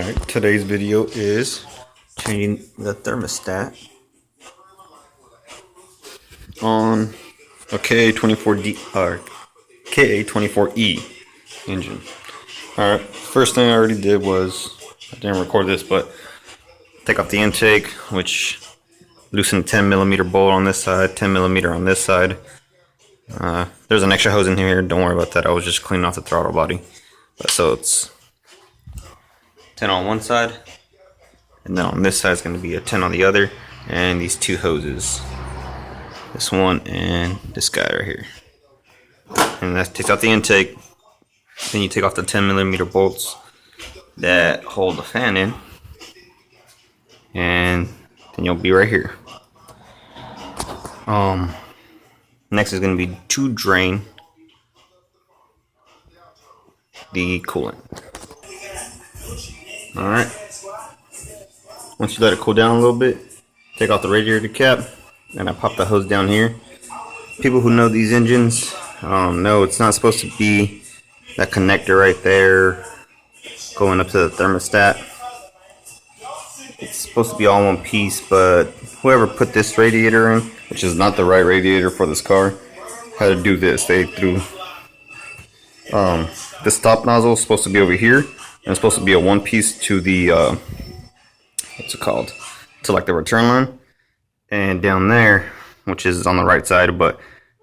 Alright, today's video is changing the thermostat on a KA24D or KA24E engine. Alright, first thing I already did was, I didn't record this, but take off the intake, which loosened 10mm bolt on this side, 10mm on this side. There's an extra hose in here, don't worry about that, I was just cleaning off the throttle body. So it's 10 on one side, and then on this side is going to be a 10 on the other, and these two hoses, this one and this guy right here. And that takes out the intake. Then you take off the 10mm bolts that hold the fan in, and then you'll be right here. Next is going to be to drain the coolant. Alright, once you let it cool down a little bit, take off the radiator cap, and I pop the hose down here. People who know these engines know it's not supposed to be that connector right there going up to the thermostat. It's supposed to be all one piece, but whoever put this radiator in, which is not the right radiator for this car, had to do this. They threw the stop nozzle is supposed to be over here, and it's supposed to be a one piece to the what's it called, to like the return line, and down there, which is on the right side, but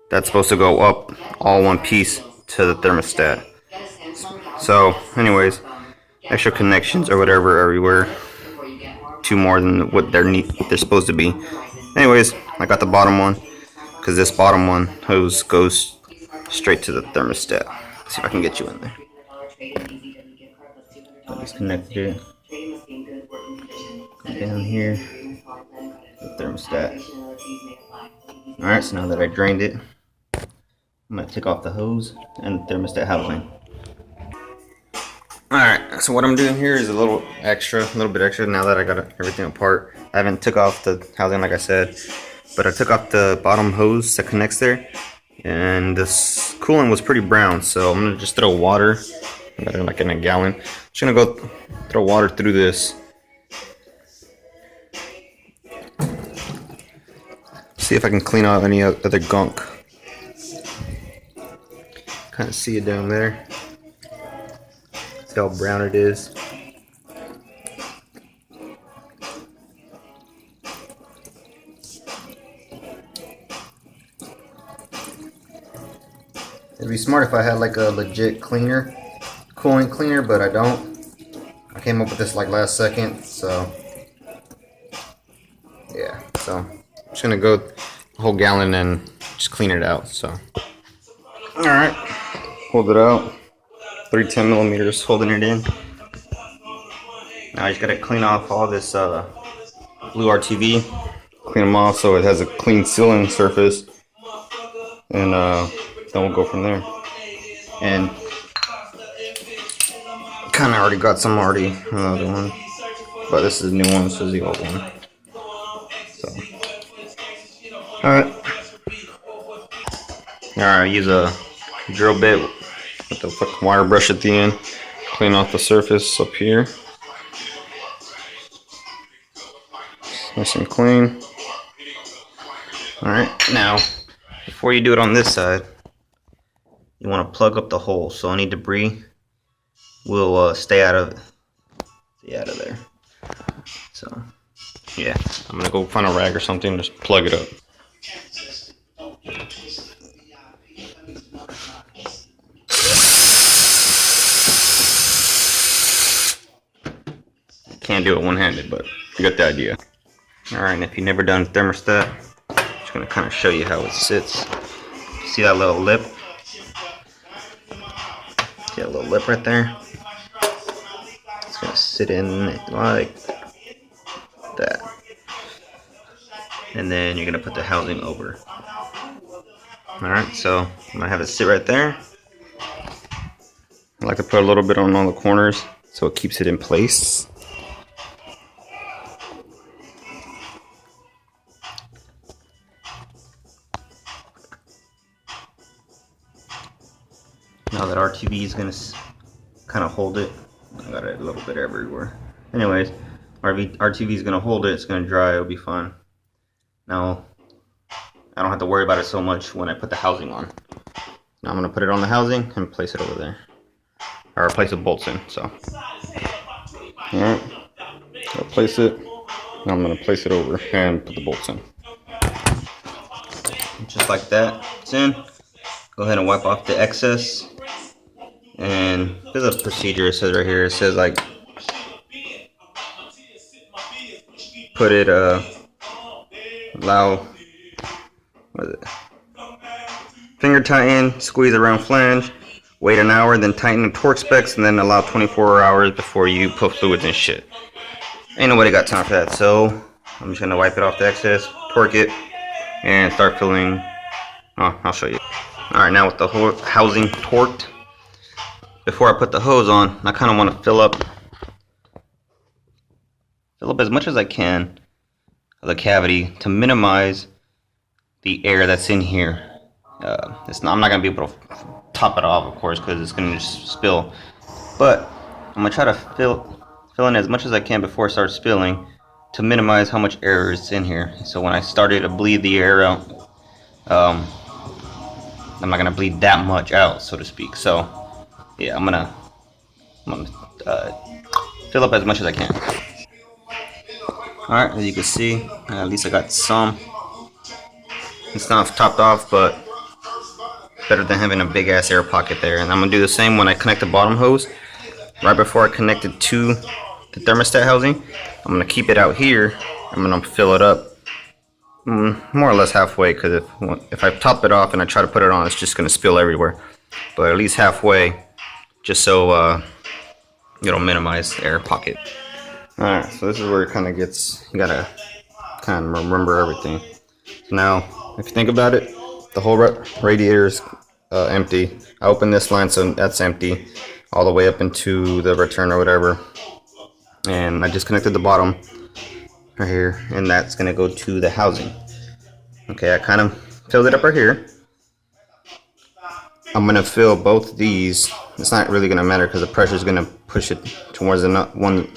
that's supposed to go up all one piece to the thermostat. So anyways, extra connections or whatever everywhere, two more than what they're supposed to be. Anyways, I got the bottom one because this bottom one hose goes straight to the thermostat. Let's see if I can get you in there. I disconnected it. Go down here, the thermostat. Alright, so now that I drained it, I'm going to take off the hose and the thermostat housing. Alright, so what I'm doing here is a little bit extra now that I got everything apart. I haven't took off the housing like I said, but I took off the bottom hose that connects there, and this coolant was pretty brown, so I'm going to just throw water. I got it like in a gallon. Just going to go throw water through this. See if I can clean out any other gunk. Kind of see it down there. See how brown it is. It'd be smart if I had like a legit coolant cleaner, but I don't. I came up with this like last second, so yeah. So I'm just gonna go a whole gallon and just clean it out. So alright, hold it out. 310mm holding it in. Now I just gotta clean off all this blue RTV. Clean them off so it has a clean sealing surface, and then we'll go from there. And kind of already got some another one, but this is the new one. This is the old one. So alright, use a drill bit with the fucking wire brush at the end. Clean off the surface up here. Nice and clean. Alright, now before you do it on this side, you want to plug up the hole so any debris will stay out of there. So yeah, I'm gonna go find a rag or something and just plug it up. Can't do it one-handed, but you got the idea. Alright, and if you've never done thermostat, I'm just gonna kind of show you how it sits. See that little lip? See that little lip right there? It's gonna sit in it like that. And then you're gonna put the housing over. Alright, so I'm gonna have it sit right there. I like to put a little bit on all the corners so it keeps it in place. Now that RTV is going to kind of hold it, I got it a little bit everywhere. Anyways, our TV is gonna hold it. It's gonna dry. It'll be fine. Now I don't have to worry about it so much when I put the housing on. Now I'm gonna put it on the housing and place it over there, or place the bolts in. So, all right, I'll place it. Now I'm gonna place it over and put the bolts in. Just like that, it's in. Go ahead and wipe off the excess. And there's a procedure. It says right here. It says like, put it allow. What is it? Finger tighten, squeeze around flange, wait an hour, then tighten the torque specs, and then allow 24 hours before you put fluids and shit. Ain't nobody got time for that, so I'm just gonna wipe it off the excess, torque it, and start filling. Oh, I'll show you. Alright, now with the whole housing torqued, before I put the hose on, I kind of want to fill up as much as I can of the cavity to minimize the air that's in here. I'm not gonna be able to top it off, of course, because it's gonna just spill. But I'm gonna try to fill in as much as I can before it starts spilling to minimize how much air is in here. So when I started to bleed the air out, I'm not gonna bleed that much out, so to speak. So yeah, I'm gonna fill up as much as I can. Alright, as you can see, at least I got some. It's not topped off, but better than having a big ass air pocket there. And I'm gonna do the same when I connect the bottom hose. Right before I connect it to the thermostat housing, I'm gonna keep it out here. I'm gonna fill it up more or less halfway, because if I top it off and I try to put it on, it's just gonna spill everywhere. But at least halfway, just so it'll minimize the air pocket. Alright, so this is where it kind of gets, you gotta kind of remember everything. So now, if you think about it, the whole radiator is empty. I open this line, so that's empty, all the way up into the return or whatever. And I disconnected the bottom right here, and that's gonna go to the housing. Okay, I kind of filled it up right here. I'm gonna fill both these. It's not really gonna matter because the pressure is gonna push it towards the one.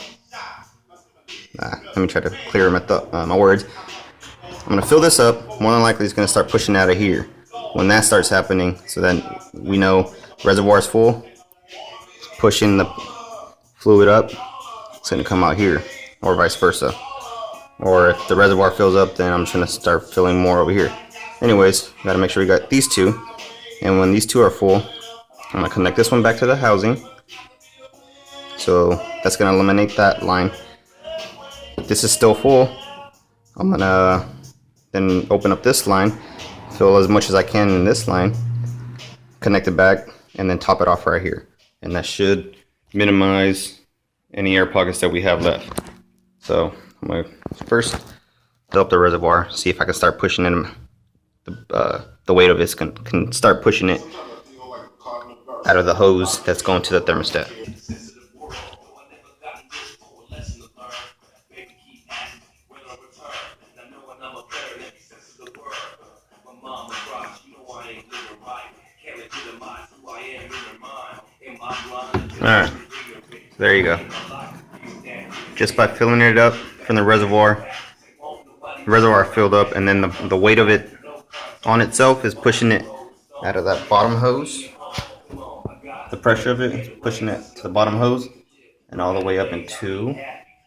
Let me try to clear my words. I'm gonna fill this up. More than likely, it's gonna start pushing out of here. When that starts happening, so then we know reservoir is full. Pushing the fluid up, it's gonna come out here, or vice versa. Or if the reservoir fills up, then I'm just gonna start filling more over here. Anyways, gotta make sure we got these two. And when these two are full, I'm gonna connect this one back to the housing. So that's gonna eliminate that line. If this is still full, I'm gonna then open up this line, fill as much as I can in this line, connect it back, and then top it off right here. And that should minimize any air pockets that we have left. So I'm gonna first fill up the reservoir, see if I can start pushing in the weight of it can start pushing it out of the hose that's going to the thermostat. Alright, there you go. Just by filling it up from the reservoir filled up, and then the weight of it on itself is pushing it out of that bottom hose. The pressure of it is pushing it to the bottom hose and all the way up into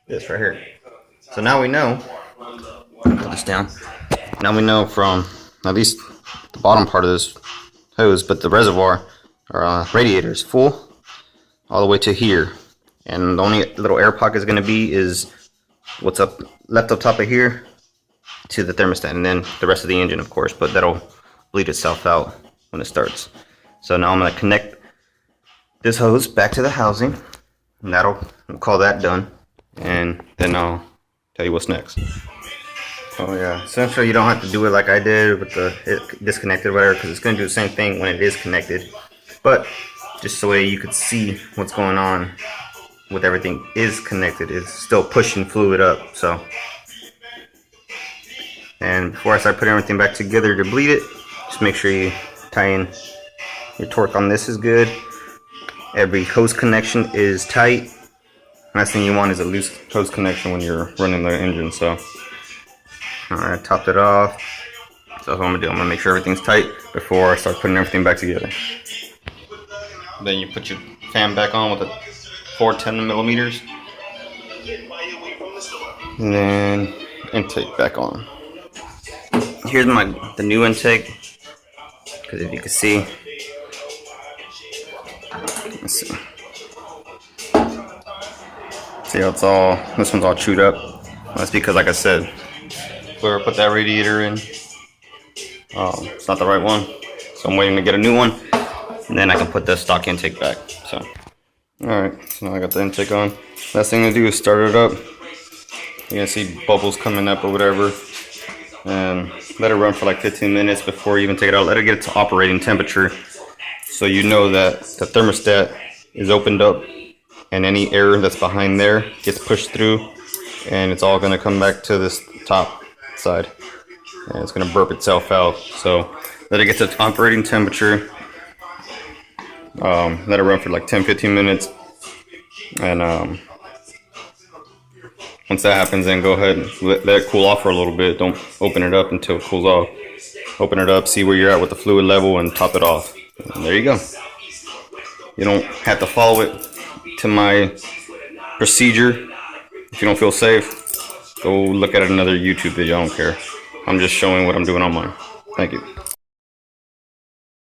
this right here. So now we know, put this down. Now we know from at least the bottom part of this hose, but the reservoir or radiator is full all the way to here. And the only little air pocket is going to be is what's left up top of here to the thermostat, and then the rest of the engine, of course, but that'll bleed itself out when it starts. So now I'm going to connect this hose back to the housing, and we'll call that done, and then I'll tell you what's next. Oh yeah, essentially you don't have to do it like I did with it disconnected or whatever, because it's going to do the same thing when it is connected, but just so you could see what's going on with everything is connected. It's still pushing fluid up. So, and before I start putting everything back together to bleed it, just make sure you tie in your torque on this is good. Every hose connection is tight. Last thing you want is a loose hose connection when you're running the engine. So, alright, I topped it off. So that's what I'm gonna do. I'm gonna make sure everything's tight before I start putting everything back together. Then you put your fan back on with a 410 millimeters. And then intake back on. Here's the new intake. Because if you can see, let's see. See how this one's all chewed up? That's because, like I said, whoever put that radiator in, it's not the right one. So I'm waiting to get a new one, and then I can put the stock intake back. So, alright, so now I got the intake on. Last thing to do is start it up. You're gonna see bubbles coming up or whatever. And let it run for like 15 minutes before you even take it out. Let it get to operating temperature, so you know that the thermostat is opened up and any air that's behind there gets pushed through, and it's all going to come back to this top side, and it's going to burp itself out. So let it get to operating temperature. Let it run for like 10-15 minutes, and once that happens, then go ahead and let it cool off for a little bit. Don't open it up until it cools off. Open it up, see where you're at with the fluid level, and top it off. And there you go. You don't have to follow it to my procedure. If you don't feel safe, go look at another YouTube video. I don't care. I'm just showing what I'm doing on mine. Thank you.